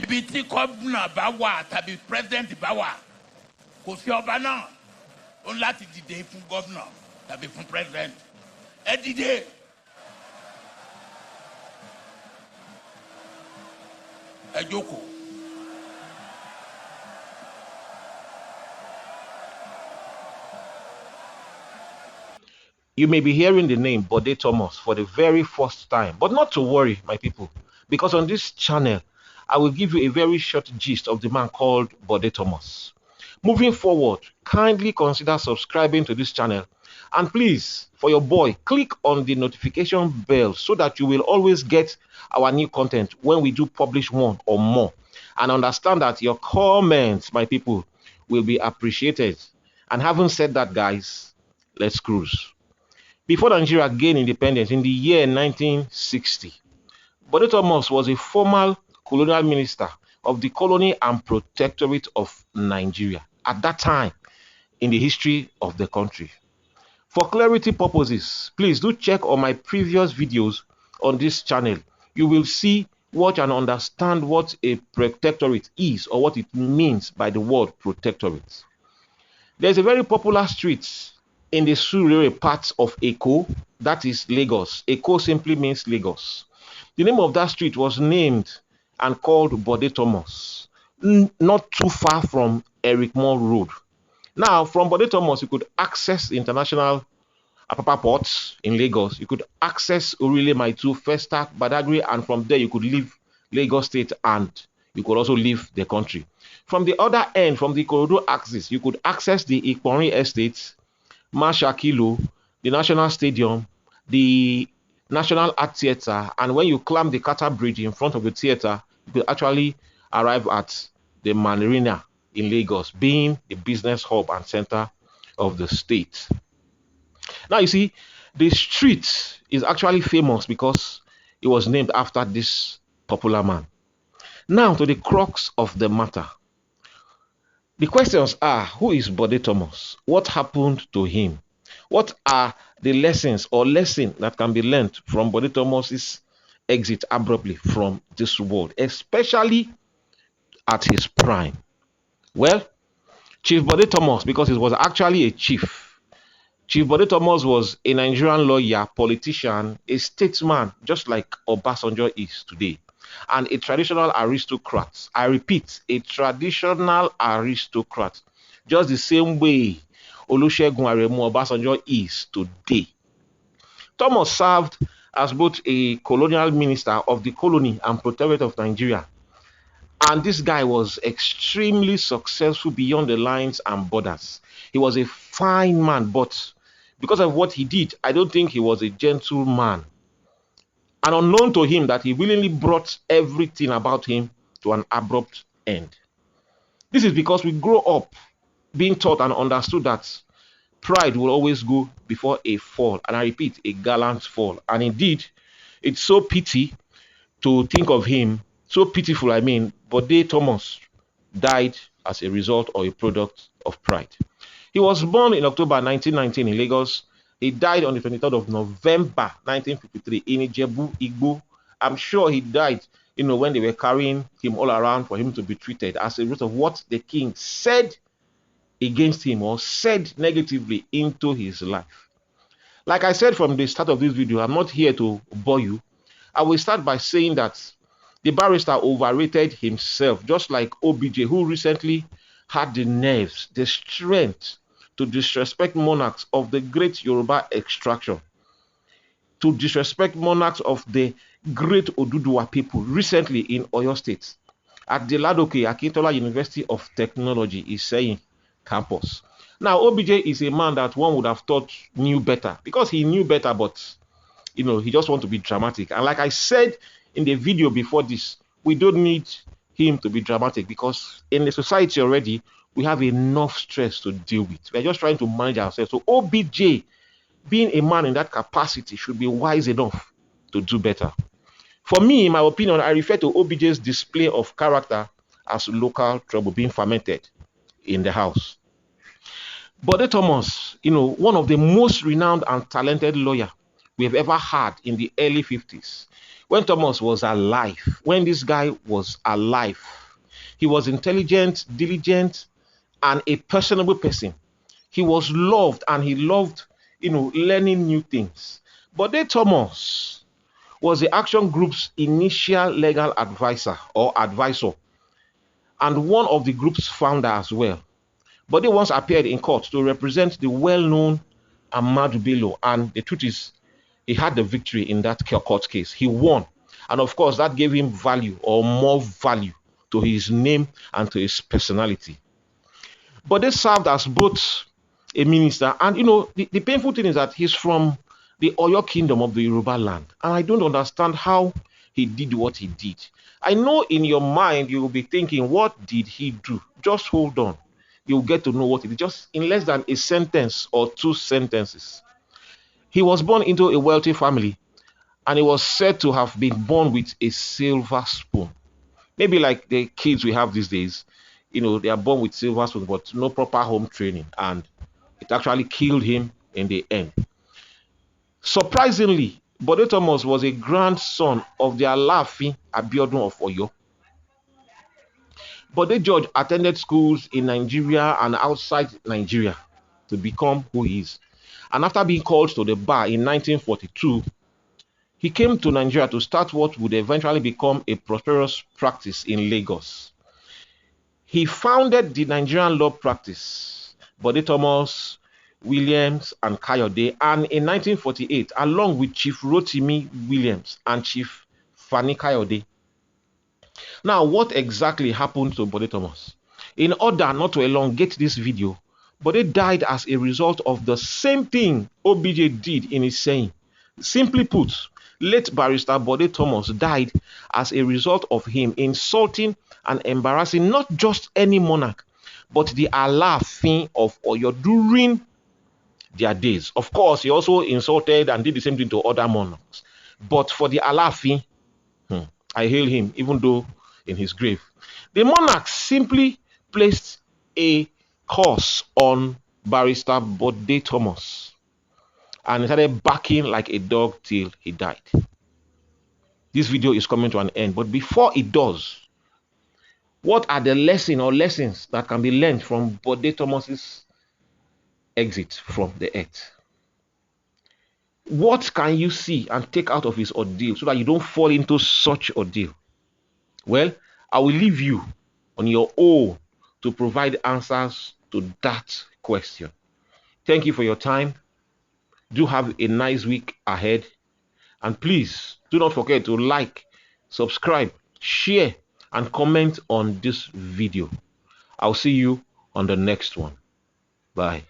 ibi tí gómìnà bá wà tàbí president bá wà kò sí ọba náà ó ń láti dìde fún gómìnà tàbí fún president ẹ dìde. Ẹ jókòó. You may be hearing the name Bode Thomas for the very first time, but not to worry, my people, because on this channel, I will give you a very short gist of the man called Bode Thomas. Moving forward, kindly consider subscribing to this channel, and please, for your boy, click on the notification bell so that you will always get our new content when we do publish one or more. And understand that your comments, my people, will be appreciated. And having said that, guys, let's cruise. Before Nigeria gained independence in the year 1960, Bode Thomas was a former colonial minister of the colony and protectorate of Nigeria at that time in the history of the country. For clarity purposes, please do check on my previous videos on this channel. You will see, watch and understand what a protectorate is or what it means by the word protectorate. There's a very popular street in the Surere part of Eko, that is Lagos. Eko simply means Lagos. The name of that street was named and called Bode Thomas, not too far from Eric Moore Road. Now, from Bode Thomas, you could access the international Apapa Port in Lagos. You could access Orile Maitu, Festac, Badagry, and from there you could leave Lagos State and you could also leave the country. From the other end, from the Ikorodu axis, you could access the Ikponri Estates, Mashakilo, the National Stadium, the National Art Theatre, and when you climb the Kata Bridge in front of the theatre, you could actually arrive at the Marina in Lagos, being the business hub and center of the state. Now, you see, the street is actually famous because it was named after this popular man. Now, to the crux of the matter. The questions are, who is Bode Thomas? What happened to him? What are the lessons or lesson that can be learned from Bode Thomas's exit abruptly from this world, especially at his prime? Well, Chief Bode Thomas, because he was actually a chief. Chief Bode Thomas was a Nigerian lawyer, politician, a statesman, just like Obasanjo is today, and a traditional aristocrat. I repeat, a traditional aristocrat, just the same way OLUSEGUN Obasanjo is today. Thomas served as both a colonial minister of the colony and protectorate of Nigeria, and this guy was extremely successful beyond the lines and borders. He was a fine man, but because of what he did, I don't think he was a gentleman. And unknown to him that he willingly brought everything about him to an abrupt end. This is because we grow up being taught and understood that pride will always go before a fall. And I repeat, a gallant fall. And indeed, it's so pity to think of him, so pitiful, I mean, Bode Thomas died as a result or a product of pride. He was born in October 1919 in Lagos. He died on the 23rd of November 1953 in Ijebu, Igbo. I'm sure he died, when they were carrying him all around for him to be treated as a result of what the king said against him or said negatively into his life. Like I said from the start of this video, I'm not here to bore you. I will start by saying that the barrister overrated himself, just like OBJ, who recently had the nerves, the strength to disrespect monarchs of the great Yoruba extraction, to disrespect monarchs of the great Oduduwa people recently in Oyo State at the Ladoke Akintola University of Technology is saying campus. Now, OBJ is a man that one would have thought knew better, because he knew better, but he just want to be dramatic. And like I said in the video before this, we don't need him to be dramatic, because in the society already we have enough stress to deal with. We're just trying to manage ourselves. So OBJ, being a man in that capacity, should be wise enough to do better. For me, in my opinion, I refer to OBJ's display of character as local trouble being fermented in the house. Bode Thomas, one of the most renowned and talented lawyer we've ever had in the early 50s. When Thomas was alive, when this guy was alive, he was intelligent, diligent, and a personable person. He was loved, and he loved, learning new things. Bode Thomas was the Action Group's initial legal advisor and one of the group's founder as well. Bode once appeared in court to represent the well-known Ahmadu Bello, and the truth is, he had the victory in that court case. He won, and of course, that gave him value, or more value, to his name and to his personality. Bode served as both a minister, and the painful thing is that he's from the Oyo kingdom of the Yoruba land, and I don't understand how he did what he did. I know in your mind you will be thinking, what did he do? Just hold on. You'll get to know what he did, just in less than a sentence or two sentences. He was born into a wealthy family, and he was said to have been born with a silver spoon. Maybe like the kids we have these days, they are born with silver spoon, but no proper home training, and it actually killed him in the end. Surprisingly, Bode Thomas was a grandson of the Alafin of Oyo. Bode George attended schools in Nigeria and outside Nigeria to become who he is. And after being called to the bar in 1942, he came to Nigeria to start what would eventually become a prosperous practice in Lagos. He founded the Nigerian law practice, Bode Thomas, Williams, and Kayode, and in 1948, along with Chief Rotimi Williams and Chief Fani-Kayode. Now, what exactly happened to Bode Thomas? In order not to elongate this video, Bode died as a result of the same thing OBJ did in his saying. Simply put, late barrister Bode Thomas died as a result of him insulting and embarrassing not just any monarch, but the Alafin of Oyo during their days. Of course, he also insulted and did the same thing to other monarchs. But for the Alafin, I hail him, even though in his grave. The monarch simply placed a curse on barrister Bode Thomas, and he started barking like a dog till he died. This video is coming to an end, but before it does, what are the lessons that can be learned from Bode Thomas's exit from the earth? What can you see and take out of his ordeal so that you don't fall into such ordeal? Well, I will leave you on your own to provide answers to that question. Thank you for your time. Do have a nice week ahead. And please do not forget to like, subscribe, share, and comment on this video. I'll see you on the next one. Bye.